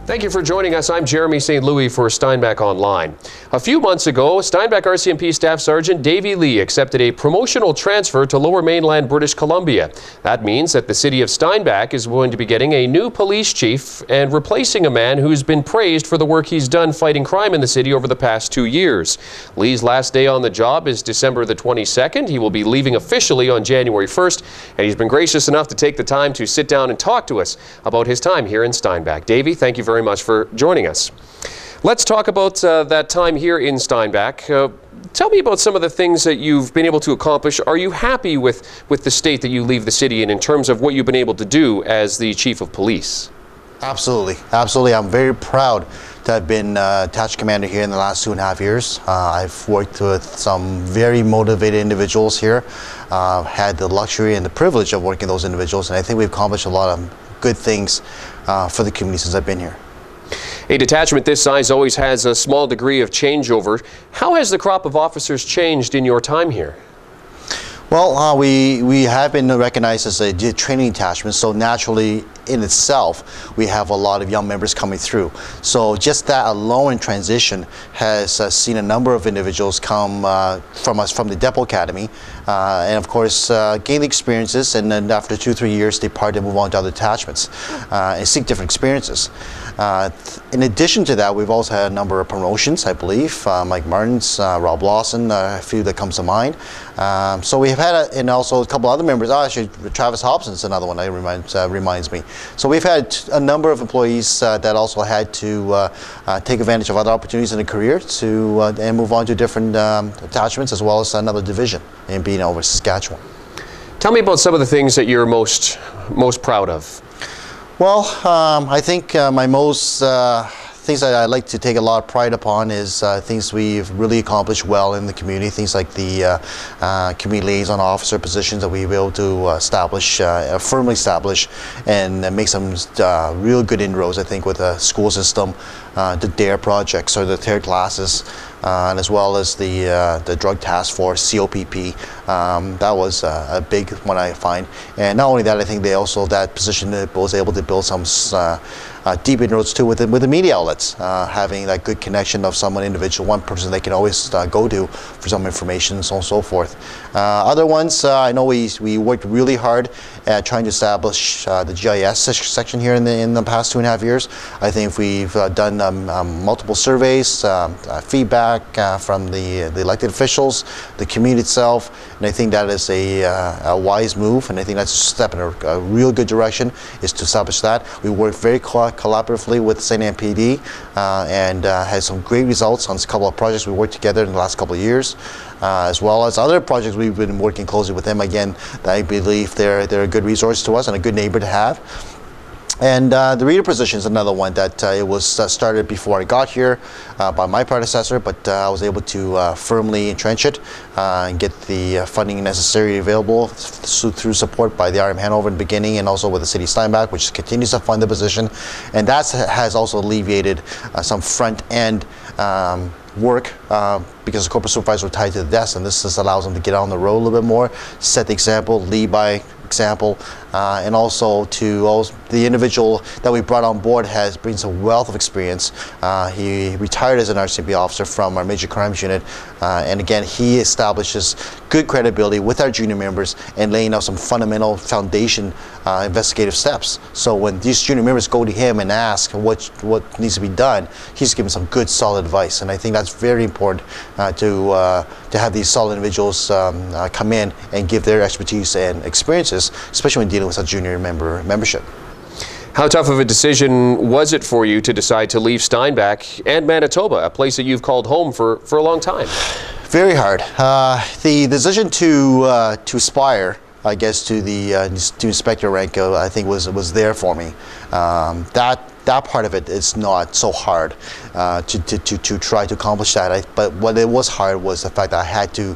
Thank you for joining us. I'm Jeremy St. Louis for Steinbach Online. A few months ago, Steinbach RCMP Staff Sgt. Davy Lee accepted a promotional transfer to Lower Mainland British Columbia. That means that the city of Steinbach is going to be getting a new police chief and replacing a man who's been praised for the work he's done fighting crime in the city over the past 2 years. Lee's last day on the job is December the 22nd. He will be leaving officially on January 1st, and he's been gracious enough to take the time to sit down and talk to us about his time here in Steinbach. Davy, thank you very much for joining us. Let's talk about that time here in Steinbach. Tell me about some of the things that you've been able to accomplish. Are you happy with the state that you leave the city in terms of what you've been able to do as the chief of police? Absolutely. Absolutely. I'm very proud to have been attached commander here in the last 2.5 years. I've worked with some very motivated individuals here, had the luxury and the privilege of working with those individuals, and I think we've accomplished a lot of good things for the community since I've been here. A detachment this size always has a small degree of changeover. How has the crop of officers changed in your time here? Well, we have been recognized as a training detachment, so naturally in itself we have a lot of young members coming through. So just that alone in transition has seen a number of individuals come from the Depot Academy and of course gain the experiences, and then after 2-3 years depart and move on to other detachments and seek different experiences. In addition to that, we've also had a number of promotions, I believe, Mike Martins, Rob Lawson, a few that comes to mind. So we have had, and also a couple other members. Actually, Travis Hobson's another one that reminds me. So we've had a number of employees that also had to take advantage of other opportunities in a career to and move on to different attachments as well as another division in being over Saskatchewan. Tell me about some of the things that you're most proud of. Well, I think my most things that I like to take a lot of pride upon is things we've really accomplished well in the community. Things like the community liaison officer positions that we were able to establish, firmly establish, and make some real good inroads, I think, with the school system, the DARE projects, or the third classes, and as well as the drug task force, COPP. That was a big one, I find. And not only that, I think they also, that position was able to build some deep inroads too with the media outlets, having that good connection of someone individual, one person they can always go to for some information, and so on and so forth. Other ones, I know we worked really hard at trying to establish the GIS section here in the past 2.5 years. I think we've done multiple surveys, feedback from the elected officials, the community itself, and I think that is a wise move, and I think that's a step in a real good direction, is to establish that. We work very collaboratively with St. Anne PD and had some great results on a couple of projects we worked together in the last couple of years, as well as other projects we've been working closely with them. Again, I believe they're a good resource to us and a good neighbor to have. And the reader position is another one that it was started before I got here by my predecessor, but I was able to firmly entrench it and get the funding necessary available through support by the RM Hanover in the beginning, and also with the City of Steinbach, which continues to fund the position. And that has also alleviated some front-end work because the corporate supervisors were tied to the desk, and this just allows them to get on the road a little bit more, set the example, lead by example, and also to the individual that we brought on board brings a wealth of experience. He retired as an RCMP officer from our major crimes unit, and again, he establishes good credibility with our junior members and laying out some fundamental foundation investigative steps. So when these junior members go to him and ask what needs to be done, he's giving some good solid advice, and I think that's very important to have these solid individuals come in and give their expertise and experiences, especially when dealing with a junior membership. How tough of a decision was it for you to decide to leave Steinbach and Manitoba, a place that you've called home for a long time? Very hard. The decision to aspire, I guess, to the to inspector rank, I think was there for me. That part of it is not so hard to try to accomplish that. But what it was hard was the fact that I had to,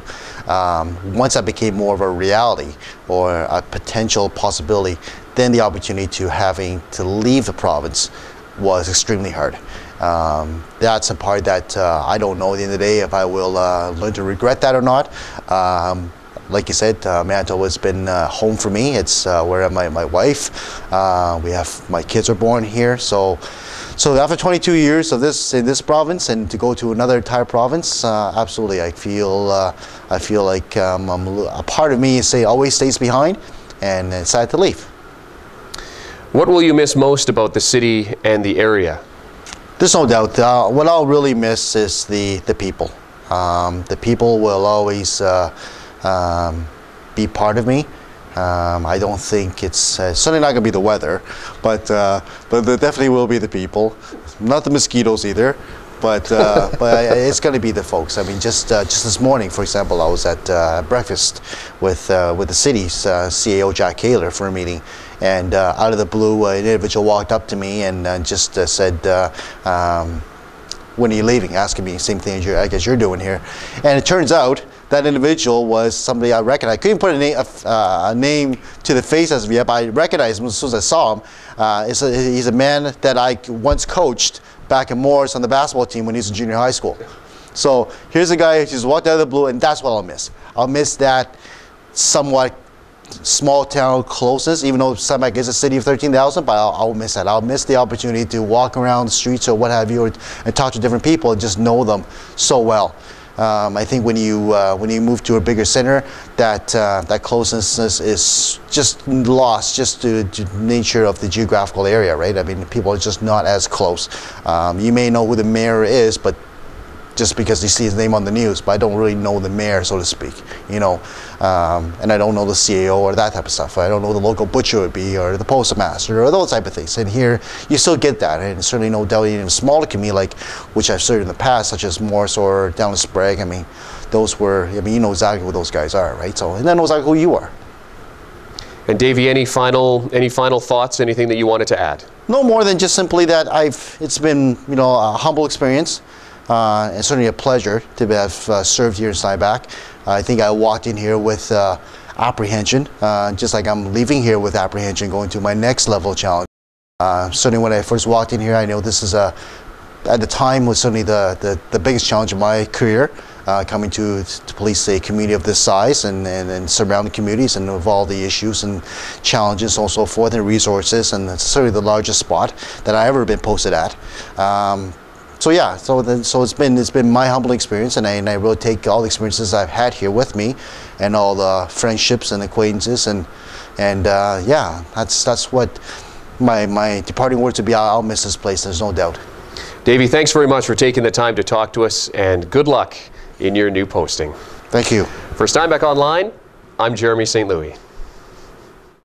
once that became more of a reality or a potential possibility, then the opportunity to having to leave the province was extremely hard. That's a part that I don't know at the end of the day if I will learn to regret that or not. like you said, Manitoba has been home for me. It's where I have my wife. We have my kids are born here. So after 22 years of this in this province, and to go to another entire province, absolutely, I feel like a part of me always stays behind, and it's sad to leave. What will you miss most about the city and the area? There's no doubt. What I'll really miss is the people. The people will always be part of me. I don't think it's certainly not going to be the weather, but there definitely will be the people. Not the mosquitoes either, but it's going to be the folks. I mean, just this morning, for example, I was at breakfast with the city's CAO Jack Kaler for a meeting, and out of the blue, an individual walked up to me and just said, "When are you leaving?" Asking me the same thing I guess you're doing here, and it turns out that individual was somebody I recognized. I couldn't put a name to the face as of yet, but I recognized him as soon as I saw him. He's a man that I once coached back in Morris on the basketball team when he was in junior high school. So here's a guy who just walked out of the blue, and that's what I'll miss. I'll miss that somewhat small town closeness, even though Steinbach is a city of 13,000, but I'll miss that. I'll miss the opportunity to walk around the streets or what have you, and talk to different people and just know them so well. I think when you move to a bigger center, that closeness is just lost just to the nature of the geographical area, right? I mean, people are just not as close. You may know who the mayor is, but just because you see his name on the news, but I don't really know the mayor, so to speak, you know, and I don't know the CAO or that type of stuff. I don't know the local butcher would be, or the postmaster, or those type of things. And here, you still get that, and certainly no doubt in a smaller community, like which I've served in the past, such as Morris or down in Sprague. I mean, those were, I mean, you know exactly who those guys are, right? So, and I know exactly who you are. And Davy, any final thoughts? Anything that you wanted to add? No more than just simply that it's been, you know, a humble experience. And certainly a pleasure to have served here in Steinbach. I think I walked in here with apprehension, just like I'm leaving here with apprehension, going to my next level of challenge. Certainly when I first walked in here, I know this is at the time was certainly the biggest challenge of my career, coming to police a community of this size and surrounding communities, and of all the issues and challenges and so forth, and resources, and it's certainly the largest spot that I've ever been posted at. So yeah, so it's been my humble experience, and I really take all the experiences I've had here with me, and all the friendships and acquaintances, and yeah, that's what my departing words would be. I'll miss this place, there's no doubt. Davy, thanks very much for taking the time to talk to us, and good luck in your new posting. Thank you. For Steinbach Online, I'm Jeremy St. Louis.